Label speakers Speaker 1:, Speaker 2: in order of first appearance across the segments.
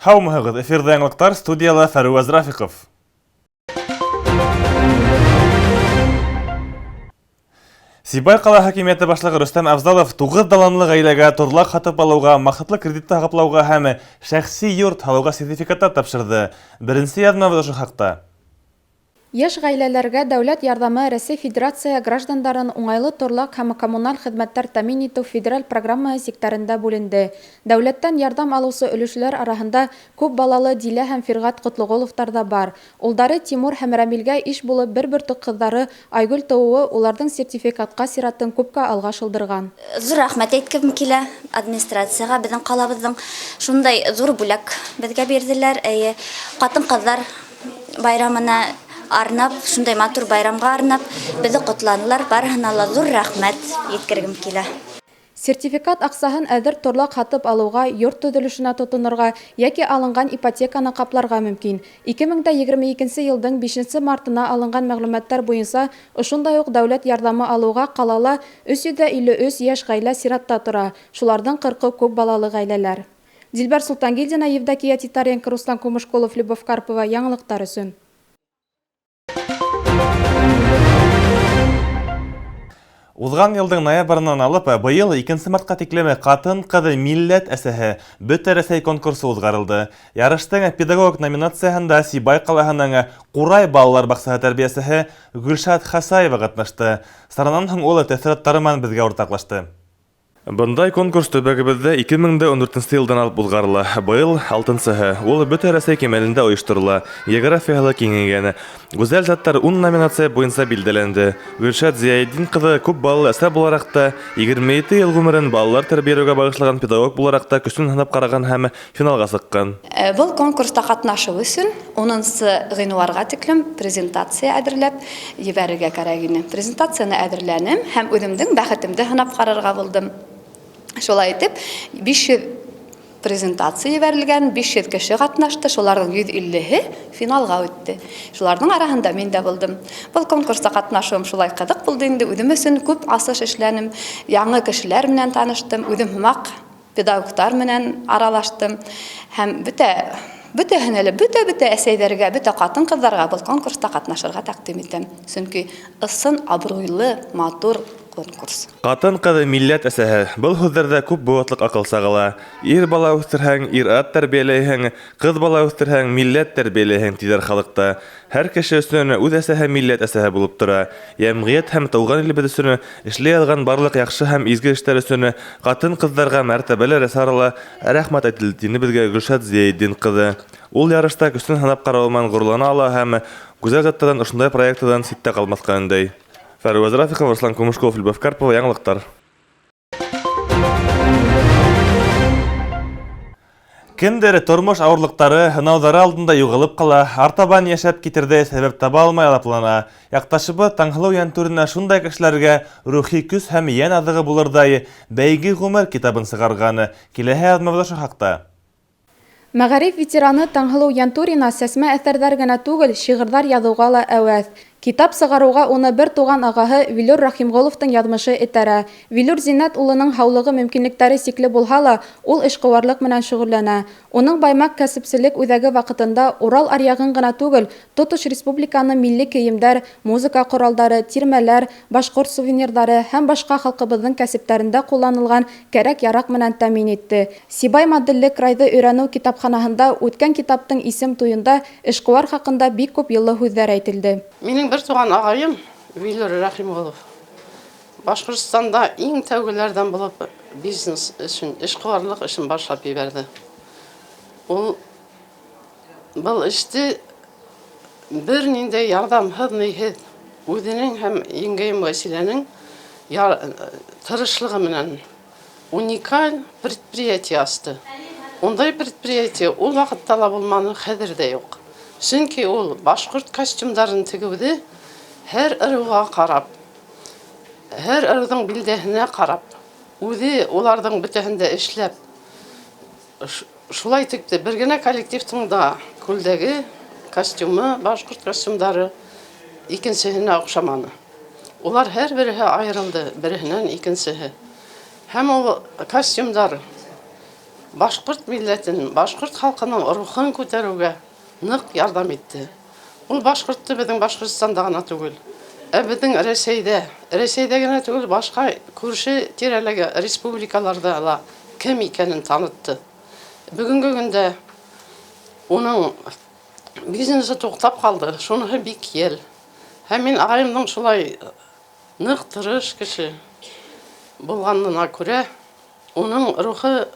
Speaker 1: Һаумыһығыҙ, эфирҙа яңылыҡтар, студияла Фәруаз Рафиҡов. Сибай ҡала хакимиәте башлығы Рөстәм Авзалов 9 даланлы ғаиләгә торлаҡ һатып алыуға, маҡсатлы кредитты һаҡлауға һәм шәхси йорт һалыуға сертификаттар тапшырҙы. Беренсе яҙмабыҙ ошо хаҡта.
Speaker 2: Йәш ғаиләләргә дәүләт ярҙамы Рәсәй Федерация граждандарын уңайлы торлаҡ һәм коммуналь хеҙмәттәр тәьмин итеү федераль программаһы сиктәрендә бүленде. Дәүләттән ярҙам алыусы өлөшөләр араһында күп балалы Дилә һәм Фирғат Ҡотлоғоловтар ҙа бар. Улдары Тимур һәм Рәмилгә иш булып бер бөртөк ҡыҙҙары Айгөл тыуыуы уларҙың сертификатҡа сиратын күпкә алға шылдырған.
Speaker 3: Зур рәхмәт әйткем килә администрацияға, беҙҙең ҡалабыҙҙың шундай зур бүләк беҙгә бирҙеләр. Ҡатын-ҡыҙҙар байрамына арнап, шундай матур байрамға арнап, беҙҙе ҡотланылар. Барыһына ла зур рәхмәт еткергем килә.
Speaker 2: Сертификат аҡсаһын әҙер торлаҡ һатып алыуға, йорт төҙөлөшөнә тотонорға йәки алынған ипотеканы ҡапларға мөмкин. 2022 йылдың 5 мартына алынған мәғлүмәттәр буйынса, ошондай уҡ дәүләт ярҙамы алыуға ҡалала 353 йәш ғаилә сиратта тора. Шуларҙың 40-ы күп балалы ғаиләләр. Дилбәр Султангилдина, Евдокия Титаренко, Руслан Кумышкулов, Любовь Карпова. Яңылыҡтар өсөн.
Speaker 1: Уҙған йылдың ноябрынан алып, быйыл 2 мартҡа тиклем ҡатын-ҡыҙ милләт әсәһе бөтә Рәсәй конкурсы уҙғарылды. Ярыштың педагог номинацияһында Сибай ҡалаһының Ҡурай балалар баҡсаһы тәрбиәсеһе Гөлшат Хасаева ҡатнашты. Саранан һуң ул тәьҫораттары менән беҙгә уртаҡлашты. Бындай конкурс төбәгебеҙҙә 2014 йылдан алып уҙғарыла. Быйыл 6-һы. Ул бөтә Рәсәй кимәлендә ойошторола. Географияһы киңәйгән. Гүзәл заттар 10 номинация буйынса билдәләнде. Гөлшат Зияйдин ҡыҙы күп балалы әсә булараҡ та, 27 йыл ғүмерен балалар тәрбиәләүгә бағышлаған педагог булараҡ та көсөн һынап ҡараған һәм финалға сыҡҡан.
Speaker 4: Был конкурста ҡатнашыу өсөн 10 ғинуарға тиклем презентация әҙерләп ебәрергә кәрәк ине. Презентацияны әҙерләнем һәм үҙемдең бәхетемде һынап ҡарарға булдым. Шулай итеп, 500 презентация ебәрелгән, 500 кеше ҡатнашты, шуларҙың 150-һе финалға үтте. Шуларҙың араһында мин дә булдым. Был конкурста ҡатнашыуым шулай ҡыҙыҡ булды инде. Үҙем өсөн күп асыш эшләнем, яңы кешеләр менән таныштым, үҙем һымаҡ педагогтар менән аралаштым һәм бөтәһенә лә, бөтә әсәйҙәргә, бөтә ҡатын-ҡыҙҙарға был конкурста ҡатнашырға тәҡдим итәм. Сөнки ысын, абруйлы, матур конкурс.
Speaker 1: Ҡатын-ҡыҙ милләт әсәһе. Был һүҙҙәрҙә күп быуатлыҡ аҡыл сағыла. Ир бала үҫтерһәң, ир-ат тәрбиәләйһең, ҡыҙ бала үҫтерһәң, милләт тәрбиәләйһең тиҙәр халыҡта. Һәр кеше өсөн үҙ әсәһе милләт әсәһе булып тора. Йәмғиәт һәм тыуған илебеҙ өсөн эшләй алған барлыҡ яҡшы һәм изге эштәр өсөн ҡатын-ҡыҙҙарға мәртәбәле рәсарала рәхмәт әйтелде, тине беҙгә Гөлшат Зияйдин ҡыҙы. Ул ярышта көсөн һынап ҡарауы менән ғорурлана ала һәм гүзәл заттарҙан ошондай проекттарҙан ситтә ҡалмаҫҡа өндәй. Фәруаз Рафиҡов, Руслан Кумышкулов, Любовь Карпова. Яңылыҡтар. Кемдер тормош ауырлыҡтары, һынауҙары алдында юғалып ҡала, артабан йәшәп китерҙе, сәбәп таба алмай алаплана. Яҡташыбыҙ Таңһылыу Йәнтүрина шундай кешеләргә рухи көс һәм йән аҙығы булырҙай «Бәйге ғүмер» китабын сығарған. Киләһе яҙмабыҙ ошо хаҡта.
Speaker 2: Мәғариф ветераны Таңһылыу Йәнтүрина сәсмә әҫәрҙәр генә түгел, шиғырҙар яҙыуға ла әүәҫ. Китап сығарыуға уны бер туған ағаһы Вилүр Рахимғоловтың яҙмышы этәрә. Вилүр Зиннәт улының һаулығы мөмкинлектәре сикле булһа ла, ул эшҡыуарлыҡ менән шөғөлләнә. Уның баймаҡ кәсепселек үҙәге ваҡытында Урал аръяғын ғына түгел, тотош республиканы милли кейемдәр, музыка ҡоралдары, тирмәләр, башҡорт сувенирҙары һәм башҡа халҡыбыҙҙың кәсептәрендә ҡулланылған кәрәк-яраҡ менән тәьмин итте. Сибай моделле крайҙы өйрәнеү китапханаһында үткән китаптың исем туйында эшҡыуар хаҡында бик күп йылы һүҙҙәр әйтелде.
Speaker 5: Минең бер туған ағайым Вилүр Рахимғолов Башҡортостанда иң тәүгеләрҙән булып бизнес өсөн, эшҡыуарлыҡ өсөн башлап ебәрҙе. Ул был эште бер ниндәй ярҙамһыҙ, ниһеҙ үҙенең һәм еңгәйем Вәсиләнең тырышлығы менән уникаль предприятие асты. Ундай предприятие ул ваҡытта ла булманы, хәҙер дә юҡ. Сөнки ул башҡорт костюмдарын тегеүҙе һәр ырыуға ҡарап, һәр ырыуҙың билдәһенә ҡарап, үҙе уларҙың бөтәһендә эшләп, шулай текте. Бер генә коллективтың да күлдәге костюмы, башҡорт костюмдары икенсеһенә оҡшаманы. Улар һәр береһе айырылды, береһенән икенсеһе. Һәм ул костюмдар башкорт милләтен, башкорт халкының рухын күтәрүгә нык ярдәм итте. Ул башкортты безнең Башкортстанда гына түгел, безнең Рәсәйдә генә түгел, башка күрше тирәләге республикаларда да кем икәнен танытты. Бүгенге көндә уның бизнесы туктап калды, шуныһы бик ел. Һәм мин агайымның шулай нык тырыш кеше булганына күрә, уның рухы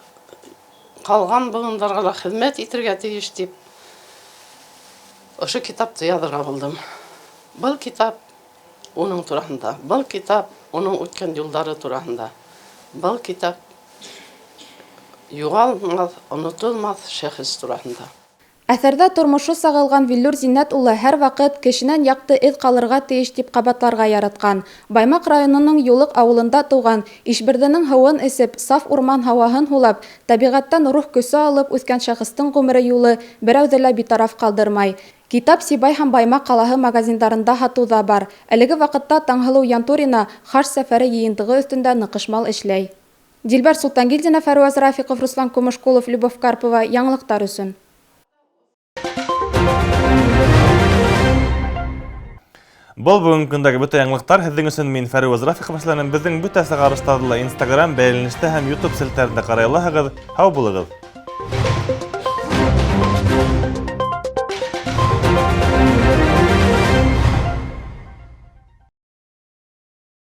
Speaker 5: калган буыннарга да хезмәт итәргә тиеш дип, ошо китапты язырга булдым. Был китап уның турында, был китап уның үткән юлдары турында. Был китап югалмас, онытылмас шәхес турында.
Speaker 2: Әҫәрҙә тормошо сағылған Виллур Зиннәт улы һәр ваҡыт кешенән яҡты эҙ ҡалырға тейеш дип ҡабатларға яратҡан. Баймаҡ районының Юлыҡ ауылында тыуған, Ишберҙенең һыуын эсеп, саф урман һауаһын һулап, тәбиғәттән рух көсө алып үҫкән шәхестең ғүмере юлы берәүҙе лә битараф ҡалдырмай. Китап Сибай һәм Баймаҡ ҡалаһы магазиндарында һатыуҙа бар. Әлеге ваҡытта Таңһылыу Янтурина хаж сәфәре йыйынтығы өҫтөндә ныҡышмал эшләй. Дилбәр Султангилдина, Фәруаз Рафиҡов, Руслан Көмөшҡулов, Любовь Карпова, яңылыҡтар өсөн.
Speaker 1: Был бүгенге көндәге бөтә яңлыктар һеҙҙең өсөн мин Фәруаз Рафиҡов эшләнем. Беҙҙең бөтә сығарыштарҙы ла Instagram, бәйләнештә һәм YouTube селтәрендә ҡарай алаһығыҙ. Һау булығыҙ!